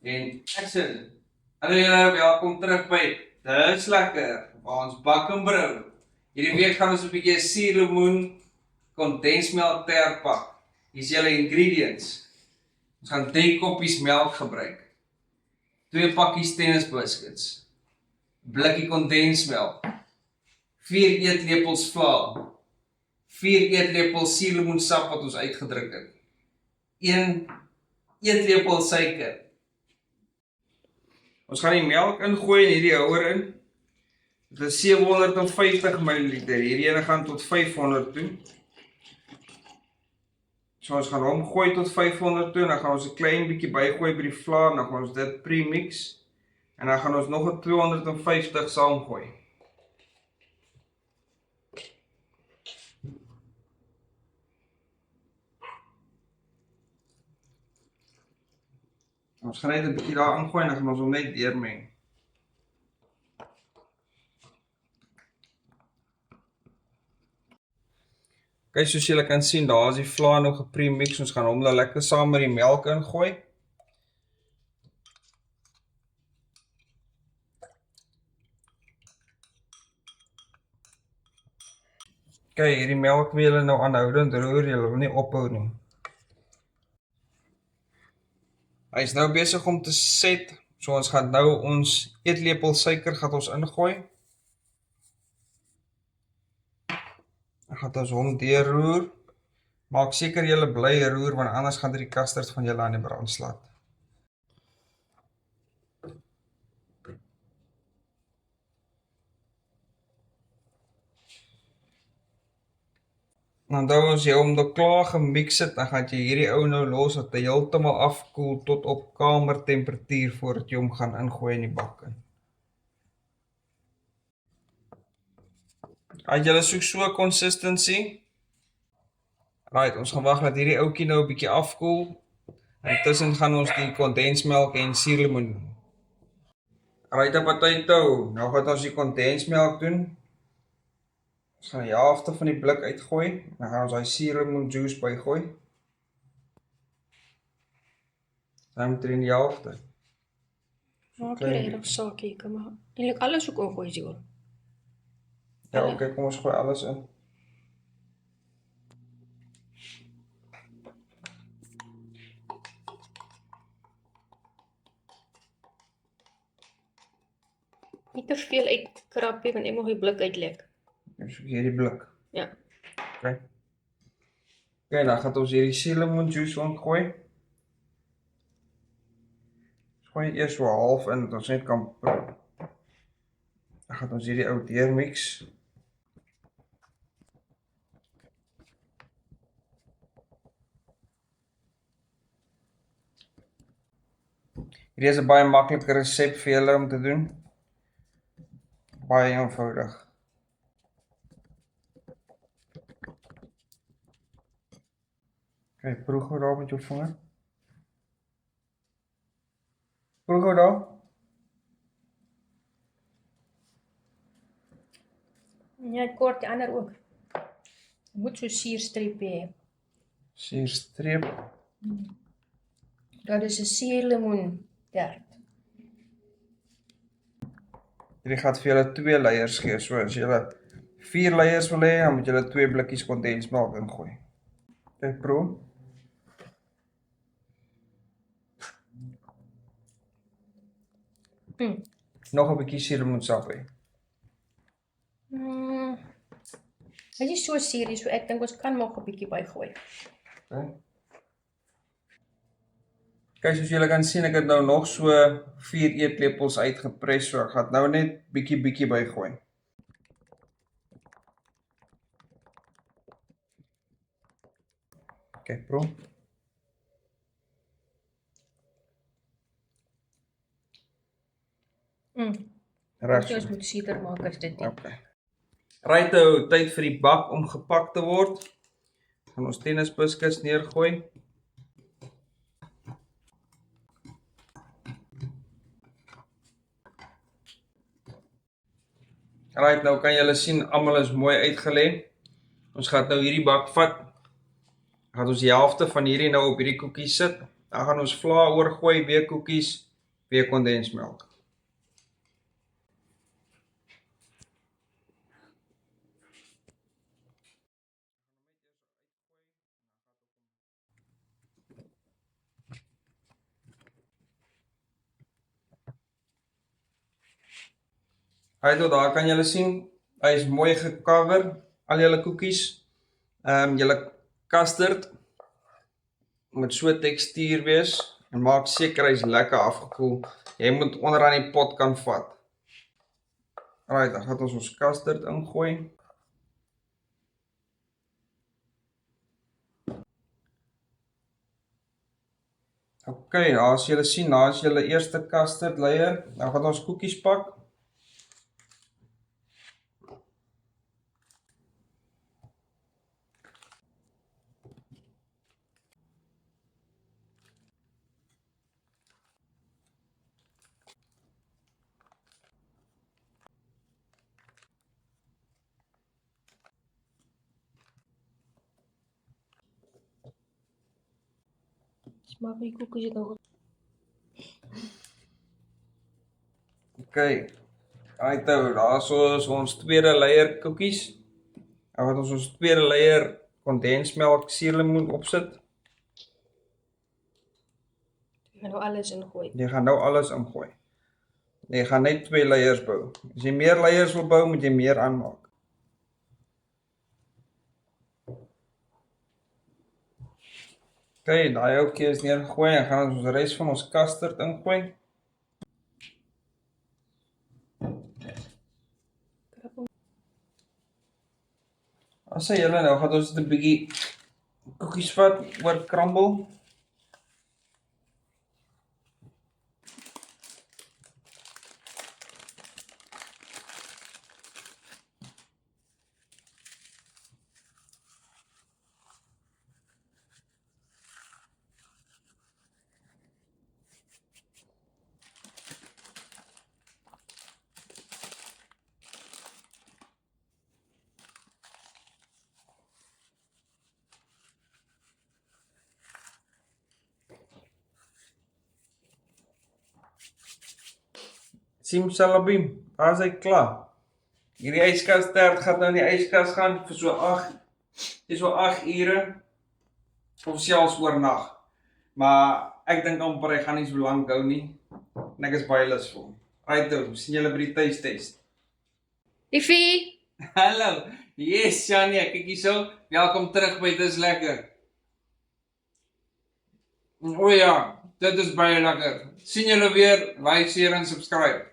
En action. Hallo julle, welkom terug by Dis Lekker, waar ons bak en brou. Hierdie week gaan ons 'n bietjie suurlemoen kondensmelk terpak. Hier is julle ingredients. Ons gaan 3 koppies melk gebruik, 2 pakkies tennisbiscuits, blikkie kondensmelk, 4 eetlepels vla, 4 eetlepels suurlemoensap wat ons uitgedruk het, 1 eetlepel suiker. Ons gaan die melk ingooi in hierdie houer in. Dit is 750 ml. Hierdie ene gaan tot 500 toe. So ons gaan hom gooi tot 500 toe en dan gaan ons 'n klein bietjie bygooi by die vla en dan gaan ons dit premix. En dan gaan ons nog 'n 250 saamgooi. Ons gaan net 'n bietjie daar ingooi en dan gaan ons hom net deurmeng. Kyk, soos julle kan sien, daar is die vla nog gepremix. Ons gaan hom lekker saam met die melk ingooi. Kyk, hierdie melk wil julle nou aanhoudend roer, julle wil nie ophou nie. Hy is nou besig om te set, so ons gaan nou ons eetlepel suiker gaan ons ingooi. Dan gaan ons hom deurroer. Maak seker julle bly roer, want anders gaan die kasters van julle aan die brand slaat. Dan as jy hom nou klaar gemix het, dan gaan jy hierdie ou nou los dat hy heeltemal afkoel tot op kamertemperatuur voordat jy hom gaan ingooi in die bak in. As julle soek so 'n consistency. Right, ons gaan wag dat hierdie ouetjie nou 'n bietjie afkoel. Intussen gaan ons die kondensmelk en suurlemoen. Right, op party toe. Nou gaan ons die kondensmelk doen. Ons gaan die helfte van die blik uitgooi. Dan gaan ons daai suurlemoen juice bygooi. Dan moet er in die helfte. Maak jy regtig saakie, kom maar. Eintlik alles ook ingooi jy hoor. Ja, oké, kom ons gooi alles in. Nie te veel uitkrapie, want ek mag die blik uitlek. Ek soek hierdie blik. Ja. Oké, dan gaan ons hierdie suurlemoen juice ingooi. Gooi eers so half in, dat ons net kan proe. Dan gaan ons hierdie ou deurmix. Hierdie is 'n baie maklike resep vir julle om te doen. Baie eenvoudig. Kyk, proe gou daar met jou vinger. Proe gou daar. Ja, kort die ander ook. Jy moet so suurstreepie hê. Suurstreep. Dat is 'n suurlemoen tert. Hierdie gaan vir julle 2 layers gee. So as julle 4 layers wil hê, dan moet julle 2 blikkies kondensmelk ingooi. Kyk, proe. Nog 'n bietjie suurlemoensap hê. Hy is so suur, so ek dink ons kan nog 'n bietjie bygooi. Okay. Kyk, soos julle kan sien, ek het nou nog so 4 eetlepels uitgepres, so ek gaan nou net bietjie bygooi. Kyk, proe. Reg. Ons moet suiwer maak as dit nie. Okay. Right, nou, tyd vir die bak om gepak te word. Gaan ons tennisbiscuits neergooi. Right, nou kan julle sien, almal is mooi uitgelê. Ons gaan nou hierdie bak vat. Gaan ons die helfte van hierdie nou op hierdie koekies sit. Dan gaan ons vla oorgooi, weer koekies. weer kondensmelk. Hy tot daar kan julle sien, hy is mooi gecover, al julle koekies. Julle custard moet so tekstuur wees, en maak seker hy is lekker afgekoel. Jy moet onderaan die pot kan vat. Alright, dan gaan ons custard ingooi. Ok, as julle sien, daar is julle eerste custard layer. Dan gaan ons koekies pak. Smaak die koekies het nog. Ok, right nou, daar is ons tweede layer koekies. Dan gaan ons tweede layer kondensmelk suurlemoen opsit. Jy gaan nou alles ingooi. Jy gaan nou alles ingooi. Jy gaan net 2 layers bou. As jy meer layers wil bou, moet jy meer aanmaak. Ok, daai oukie is neergegooi en gaan ons res van ons custard ingooi. As jy julle nou gaan ons 'n bietjie koekies vat oor crumble. Simsalabim, daar is hy klaar. Hierdie yskas tert gaan nou in die yskas gaan vir so 8 ure of selfs oornag. Maar ek dink amper hy gaan nie so lank hou nie. En ek is baie lus vir hom. Right, sien julle by die taste test. Iffie! Hallo, yes Shania, kyk hierso. Welkom terug by Dis Lekker. O ja, dit is baie lekker. Sien julle weer, like, share en subscribe.